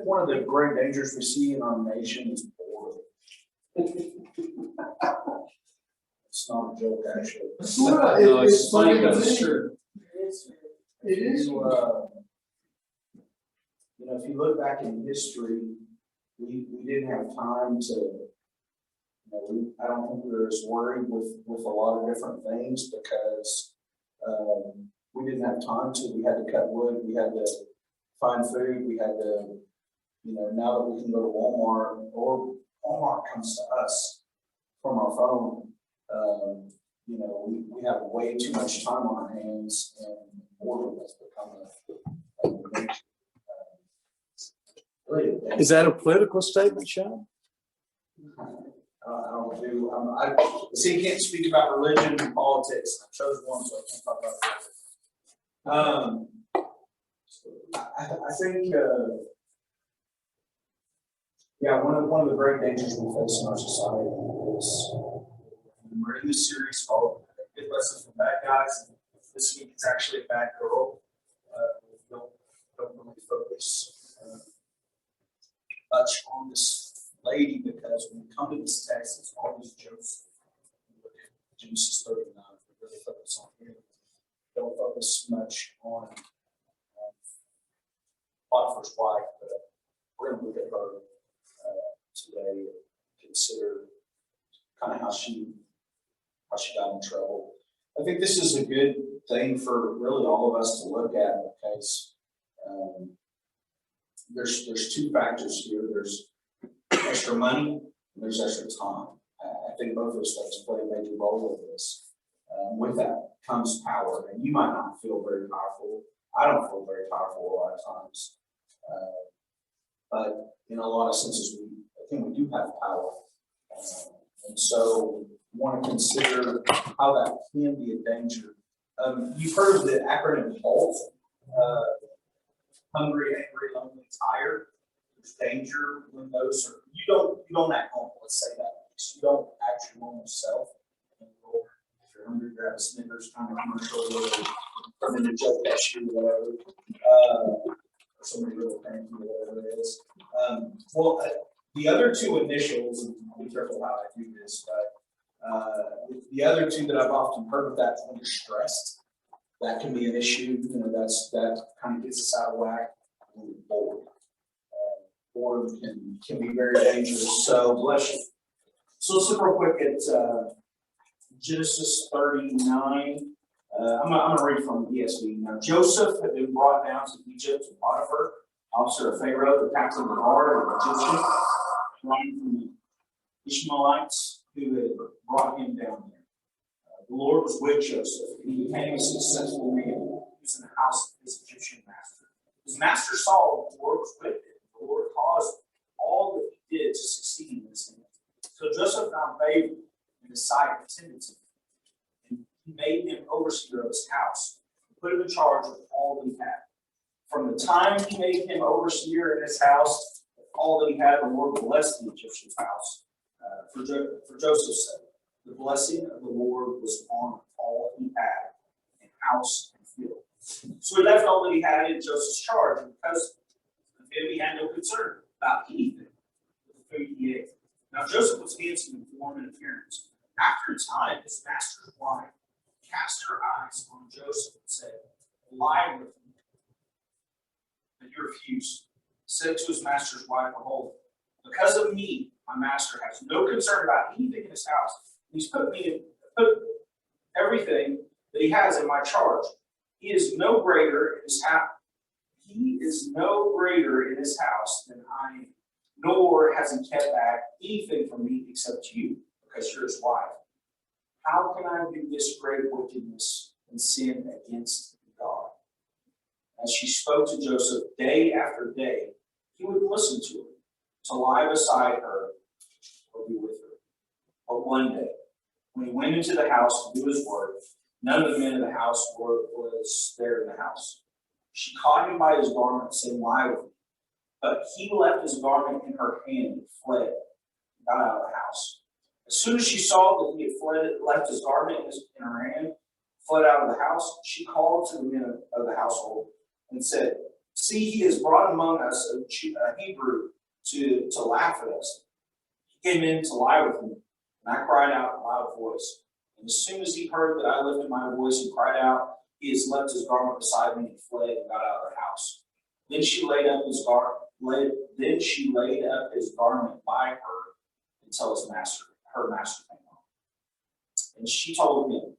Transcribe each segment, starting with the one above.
One of the great dangers we see in our nation is boredom. It's not a joke, actually. It's funny because it's true. It is. If you look back in history, we didn't have time to. I don't think we were as worried with a lot of different things because we didn't have time to. We had to cut wood. We had to find food. We had to. Now that we can go to Walmart or Walmart comes to us from our phone, we have way too much time on our hands, and boredom has become Is that a political statement, Sean? I can't speak about religion and politics. I chose one, so I can't talk about it. I think. One of the great dangers we face in our society is we're in this series called Good Lessons from Bad Guys. This week it's actually a bad girl. We don't really focus much on this lady because when we come to this text, it's always Joseph. We look at Genesis 39, we really focus on him. We don't focus much on Potiphar's wife, but we're going to look at her today and consider kind of how she got in trouble. I think this is a good thing for really all of us to look at because there's two factors here. There's extra money and there's extra time. I think both of those things play a major role in this. With that comes power, and you might not feel very powerful. I don't feel very powerful a lot of times, but in a lot of senses, I think we do have power, and so we want to consider how that can be a danger. You've heard of the acronym HALT: hungry, angry, lonely, tired. There's danger when those are you don't act normal. Let's say that you don't act your normal self. If you're hungry, grab a Snickers kind of commercial, or from the Joe Pesci or whatever, or somebody really fancy, whatever it is. The other two initials, and I'll be careful how I do this, but the other two that I've often heard of that when you're stressed, that can be an issue. That kind of gets us out of whack. When we're bored. Boredom can be very dangerous. So bless you. So let's look real quick at Genesis 39. I'm going to read from the ESV. Now Joseph had been brought down to Egypt to Potiphar, officer of Pharaoh, the captain of the guard of the Egyptians, running from the Ishmaelites who had brought him down there. The Lord was with Joseph, and he became a successful man. He was in the house of his Egyptian master. His master saw that the Lord was with him. The Lord caused all that he did to succeed in his hand. So Joseph found favor in the sight of Timothy, and he made him overseer of his house, and put him in charge of all that he had. From the time he made him overseer in his house, all that he had, the Lord blessed the Egyptian's house. For Joseph's sake, the blessing of the Lord was on all he had, in house and field. So he left all that he had in Joseph's charge, and because of him, he had no concern about anything with the food he ate. Now Joseph was handsome in form and appearance. After a time, his master's wife cast her eyes on Joseph and said, "Lie with me." But he refused. He said to his master's wife, "Behold, because of me, my master has no concern about anything in his house. He's put everything that he has in my charge. He is no greater in his house. He is no greater in his house than I am, nor has he kept back anything from me except you, because you're his wife. How can I do this great wickedness and sin against God?" As she spoke to Joseph day after day, he would listen to her, to lie beside her or be with her. But one day, when he went into the house to do his work, none of the men in the house was there in the house. She caught him by his garment, saying, "Lie with me." But he left his garment in her hand and fled and got out of the house. As soon as she saw that he had left his garment in her hand, fled out of the house, she called to the men of the household and said, See, he has brought among us a Hebrew to laugh at us. He came in to lie with me, and I cried out in a loud voice. And as soon as he heard that I lifted my voice and cried out, he has left his garment beside me and fled and got out of the house. Then she laid up his garment by her until her master came home. And she told him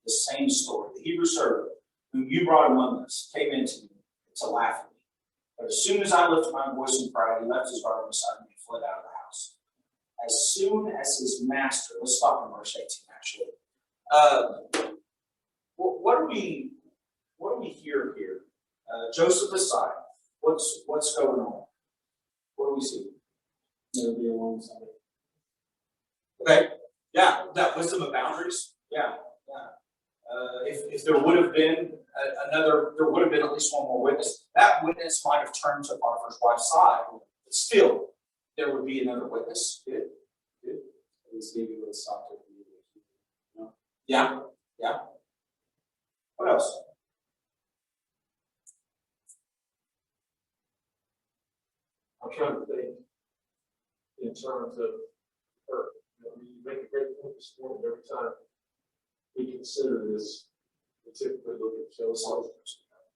the same story. The Hebrew servant whom you brought among us came into me to laugh at me. But as soon as I lifted my voice and cried, he left his garment beside me and fled out of the house. As soon as his master, let's stop in verse 18 actually. What do we hear here? Joseph aside, what's going on? What do we see? Never be alone with somebody. Okay, yeah, that wisdom of boundaries. Yeah. If there would have been there would have been at least one more witness. That witness might have turned to Potiphar's wife's side, but still, there would be another witness. Good. At least maybe would have stopped it. Yeah. What else? I'm trying to think in terms of her. You make a great point this morning. Every time we consider this, we typically look at Joseph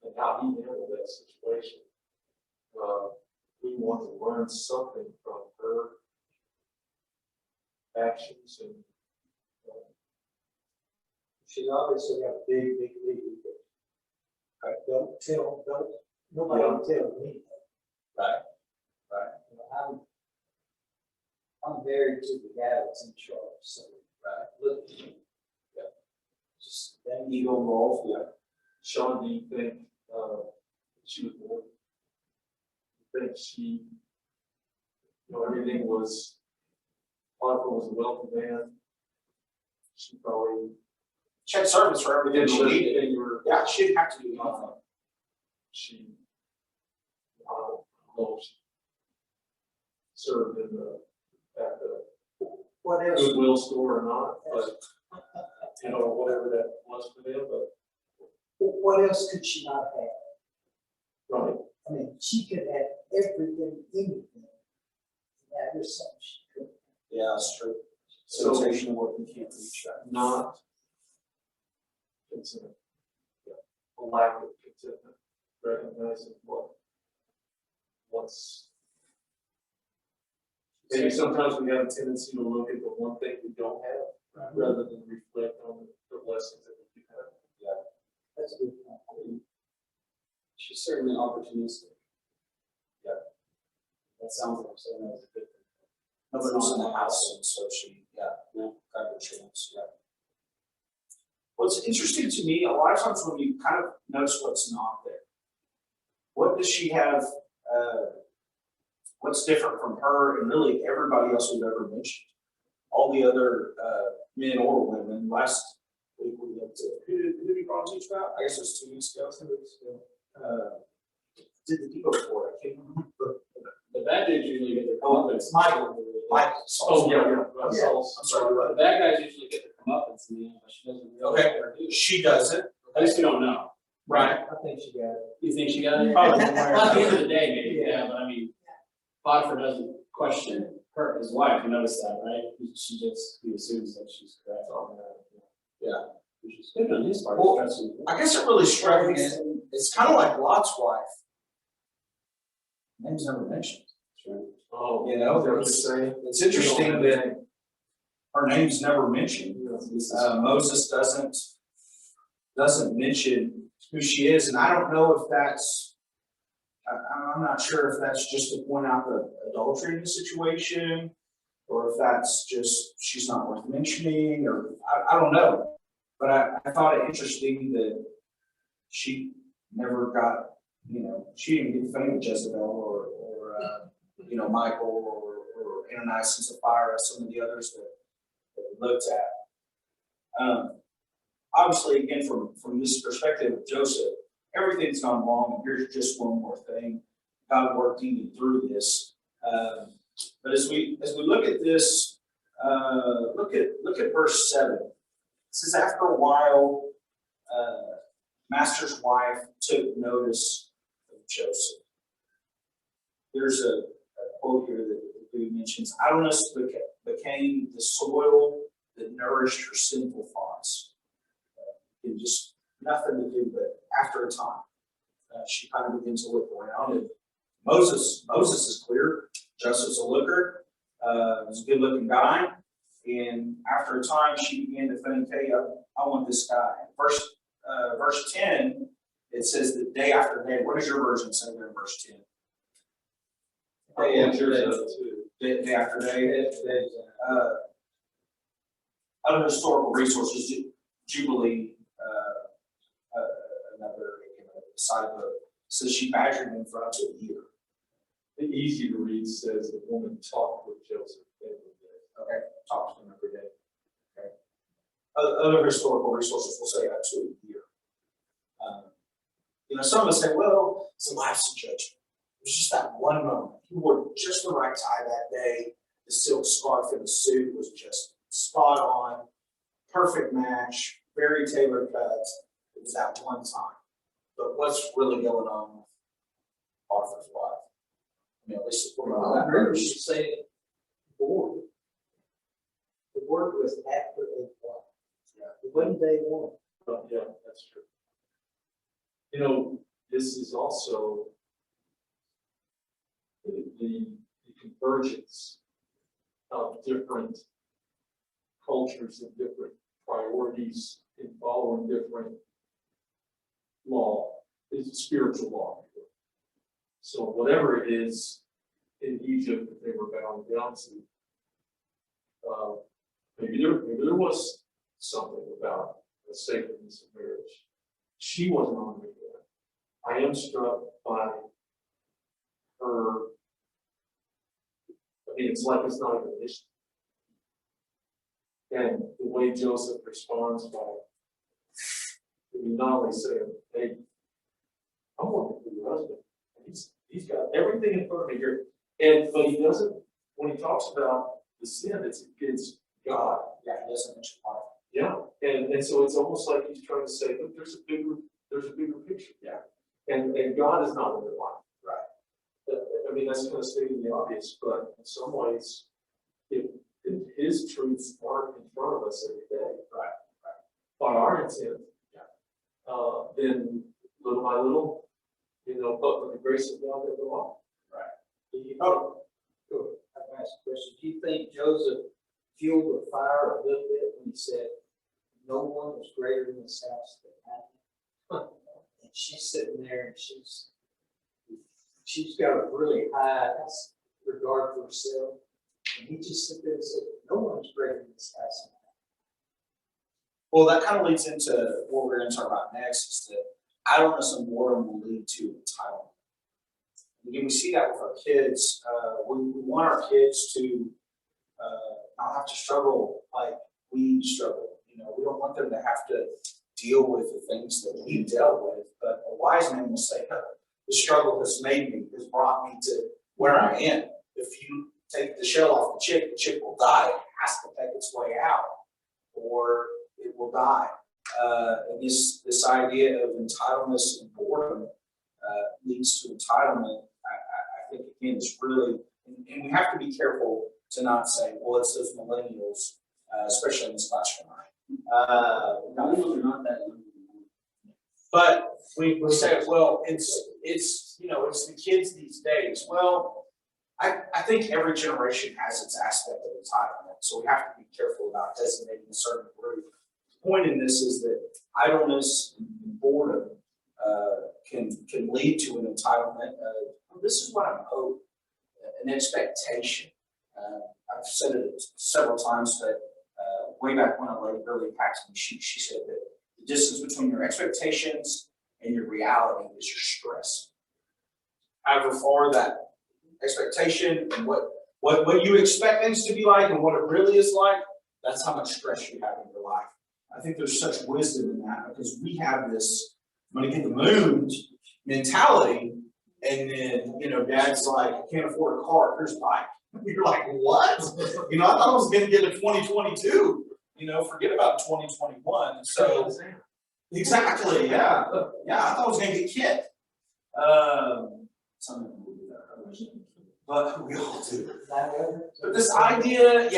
and how he handled that situation. We want to learn something from her actions and. She obviously got a big ego. Nobody will tell me. Right. You know, I'm married to the guy that's in charge, so, look at me. Just that ego involved. Yeah. Sean, do you think she was more? You think she, everything was, Potiphar was a wealthy man. She probably. She had service for everything she needed. Yeah, she didn't have to do nothing. She, I don't know if she served at the What else? Goodwill store or not, but whatever that was for them, but. What else could she not have? Right. I mean, she could have everything, anything. That is something she could. Yeah, that's true. So- Temptation work you can't reach that. Not contentment. A lack of contentment, recognizing what's maybe sometimes we have a tendency to look at the one thing we don't have rather than reflect on the blessings that we do have. Yeah, that's a good point. She's certainly opportunistic. Yeah. That sounds like something that's a good thing. Nobody was in the house, and so she, got a chance. Yeah. What's interesting to me, a lot of times when you kind of notice what's not there, what does she have? What's different from her and really everybody else we've ever mentioned? All the other men or women. Last week we looked at who did we teach about? I guess it was 2 weeks ago. 2 weeks ago. Did the deal for it? I can't remember. The bad dudes usually get their It's Michael. Oh, yeah. I'm sorry. The bad guys usually get their comeuppance in the end, but she doesn't really Okay. let her do it. She does it. At least we don't know. Right. I think she got it. You think she got it? Probably. Well, at the end of the day, maybe, yeah, but I mean, Potiphar doesn't question his wife, you notice that, right? He assumes that she's correct on that. Yeah. Which is good on his part. Well, He's trusting her. I guess it really struck me. It's kind of like Lot's wife. Name's never mentioned. Oh, You know, is that what you're saying? It's interesting that her name's never mentioned. Moses doesn't mention who she is, and I don't know if that's. I'm not sure if that's just to point out the adultery in the situation, or if that's just she's not worth mentioning, or I don't know. But I thought it interesting that she never got, she didn't get famous Jezebel or Michael or Ananias and Sapphira, some of the others that we looked at. Obviously, again, from this perspective of Joseph, everything's gone wrong, and here's just one more thing. God worked even through this. But as we look at this, look at verse 7. It says, after a while, master's wife took notice of Joseph. There's a quote here that he mentions, idleness became the soil that nourished her sinful thoughts. And just nothing to do, but after a time, she kind of begins to look around, and Moses is clear. Joseph's a looker. He's a good-looking guy, and after a time, she began to think, "Hey, I want this guy." Verse 10, it says the day after day. What does your version say there in verse 10? Day after day. Day after day. Other historical resources, Jubilee, another side book, says she badgered him for up to a year. The easy to read says the woman talked with Joseph every day. Okay, talk to him every day. Okay. Other historical resources will say up to a year. Some of us say, well, it's a lapse of judgment. It was just that one moment. He wore just the right tie that day. The silk scarf and the suit was just spot on, perfect match, very tailored cuts. It was that one time. But what's really going on with Potiphar's wife? I mean, at least according to I that remember verse. she saying, bored. The word was after a while. It wasn't day one. But yeah, that's true. This is also the convergence of different cultures and different priorities in following different law. It's a spiritual law. So whatever it is in Egypt that they were bound down to, maybe there was something about the sacredness of marriage. She wasn't on me yet. I am struck by her. It's like it's not even an issue. And the way Joseph responds by not only saying, "Hey, I'm working for your husband. He's got everything in front of me here," but he doesn't. When he talks about the sin, it's against God. Yeah, he doesn't mention Potiphar. Yeah, and so it's almost like he's trying to say, look, there's a bigger picture. Yeah. And God is not in their life. Right. I mean, that's kind of stating the obvious, but in some ways, if his truths aren't in front of us every day, Right. by our intent, then little by little, but with the grace of God, they go on. Do you think, I've asked a question, do you think Joseph fueled the fire a little bit when he said, no one was greater in this house than I? And she's sitting there and she's got a really high regard for herself. And he just sit there and said, no one's greater in this house than I. Well, that kind of leads into what we're going to talk about next, is that idleness and boredom will lead to entitlement. Again, we see that with our kids. We want our kids to not have to struggle like we struggle. We don't want them to have to deal with the things that we've dealt with. But a wise man will say, no, the struggle has made me, has brought me to where I am. If you take the shell off the chick will die. It has to take its way out, or it will die. And this idea of entitlement and boredom leads to entitlement. I think, again, it's really, and we have to be careful to not say, well, it's those millennials, especially in this classroom. Millennials are not that young. But we say, well, it's the kids these days. Well, I think every generation has its aspect of entitlement, so we have to be careful about designating a certain group. The point in this is that idleness and boredom can lead to an entitlement. This is what I'm owed, an expectation. I've said it several times, but way back when a lady really impacted me, she said that the distance between your expectations and your reality is your stress. However far that expectation and what you expect things to be like and what it really is like, that's how much stress you have in your life. I think there's such wisdom in that, because we have this I'm gonna get the moon mentality, and then dad's like, I can't afford a car, here's a bike. You're like, what? I thought I was gonna get a 2022, forget about 2021. So exactly, yeah, I thought I was gonna get Kit. Some of them will do that, but we all do. But this idea,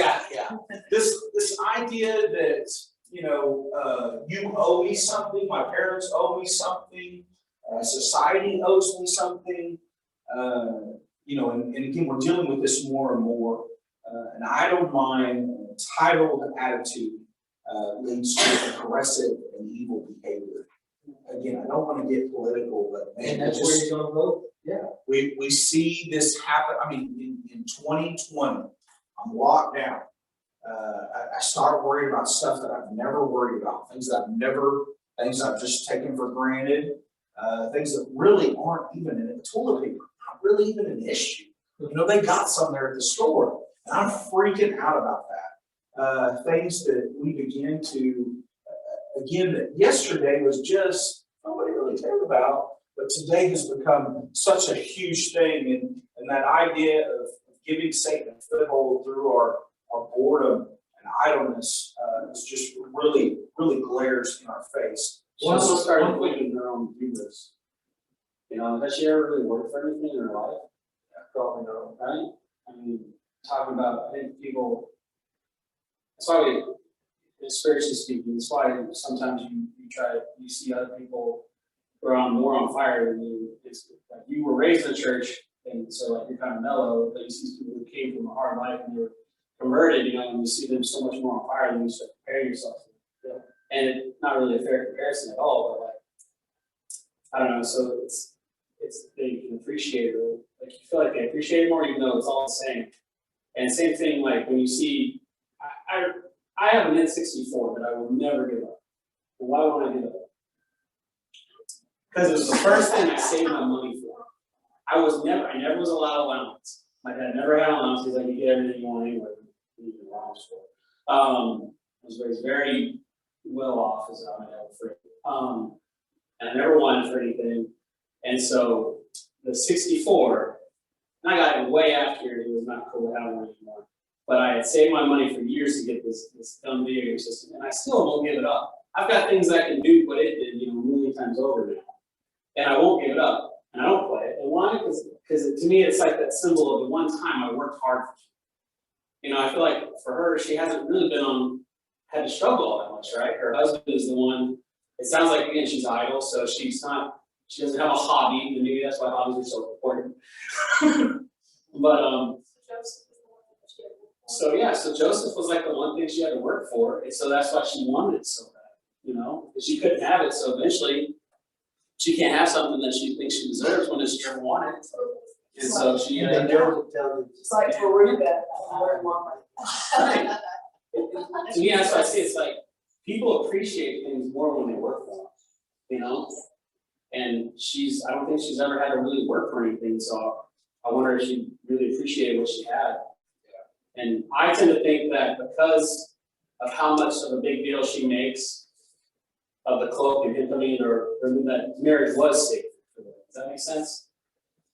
this idea that, you owe me something, my parents owe me something, society owes me something, and again, we're dealing with this more and more. An idle mind, an entitled attitude leads to aggressive and evil behavior. Again, I don't want to get political, but man, And that's where you're gonna vote? yeah, we see this happen. I mean, in 2020, I'm locked down. I start worrying about stuff that I've never worried about, things I've just taken for granted, things that really aren't even in toilet paper, not really even an issue. They got some there at the store, and I'm freaking out about that. Things that we begin to, again, that yesterday was just nobody really cared about, but today has become such a huge thing, and that idea of giving Satan a foothold through our boredom and idleness is just really, really glares in our face. She also started putting her own hubris. Has she ever really worked for anything in her life? Probably not. Right? I mean, talking about, I think people, that's why spiritually speaking, that's why sometimes you see other people who are more on fire than you. It's like you were raised in the church, and so like you're kind of mellow, but you see people who came from a hard life and you're converted, and you see them so much more on fire than you start preparing yourself for. Yeah. And it's not really a fair comparison at all, but I don't know, so it's they can appreciate it, like you feel like they appreciate it more, even though it's all the same. And same thing, like when you see, I have an N64 that I will never give up. And why won't I give it up? Because it was the first thing I saved my money for. I never was allowed allowance. My dad never had allowance because I could get everything you want anyway. I was raised very well off as my dad was free. And I never wanted for anything. And so the 64, and I got it way after it was not cool to have one anymore. But I had saved my money for years to get this dumb video game system, and I still won't give it up. I've got things I can do what it did, a million times over now. And I won't give it up. And I don't play it. And why? Because to me, it's like that symbol of the one time I worked hard for. I feel like for her, she hasn't really had to struggle all that much, right? Her husband is the one. It sounds like, again, she's idle, so she doesn't have a hobby, and maybe that's why hobbies are so important. But, so Joseph was like the one thing she had to work for, and so that's why she wanted it so bad, and she couldn't have it, so eventually, she can't have something that she thinks she deserves when she ever wanted it. And so she, it's like Veruca, I want right. To me, that's what I see. It's like people appreciate things more when they work for them, And I don't think she's ever had to really work for anything. So I wonder if she really appreciated what she had. And I tend to think that because of how much of a big deal she makes of the cloak and implementing or that marriage was safe for them. Does that make sense?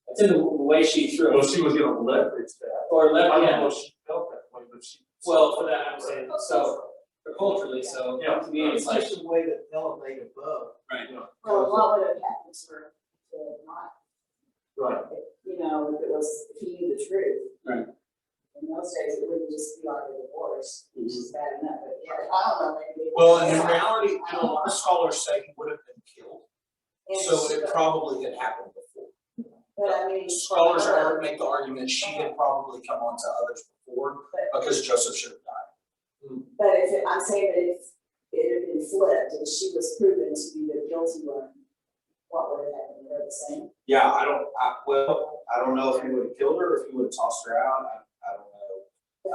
That's in the way she threw it. Well, she was going to leverage that. Or I don't yeah. know if she felt that way, but she. Well, for that, I'm saying, so, culturally, so, Yeah. to me, it's It's like, just a way to elevate above. right. Well, what would have happened for not, Right. if it was, if he knew the truth. Right. In those days, it wouldn't just be like a divorce, which is bad enough, but yeah, I don't know, maybe. Well, and in reality, a lot of scholars say he would have been killed, And so she- it probably had happened before. But I mean. Scholars make the argument she had probably come on to others before because Joseph should have died. But I'm saying that if it had been flipped and she was proven to be the guilty one, what would have happened? They're the same. Yeah, I don't know if he would have killed her, if he would have tossed her out.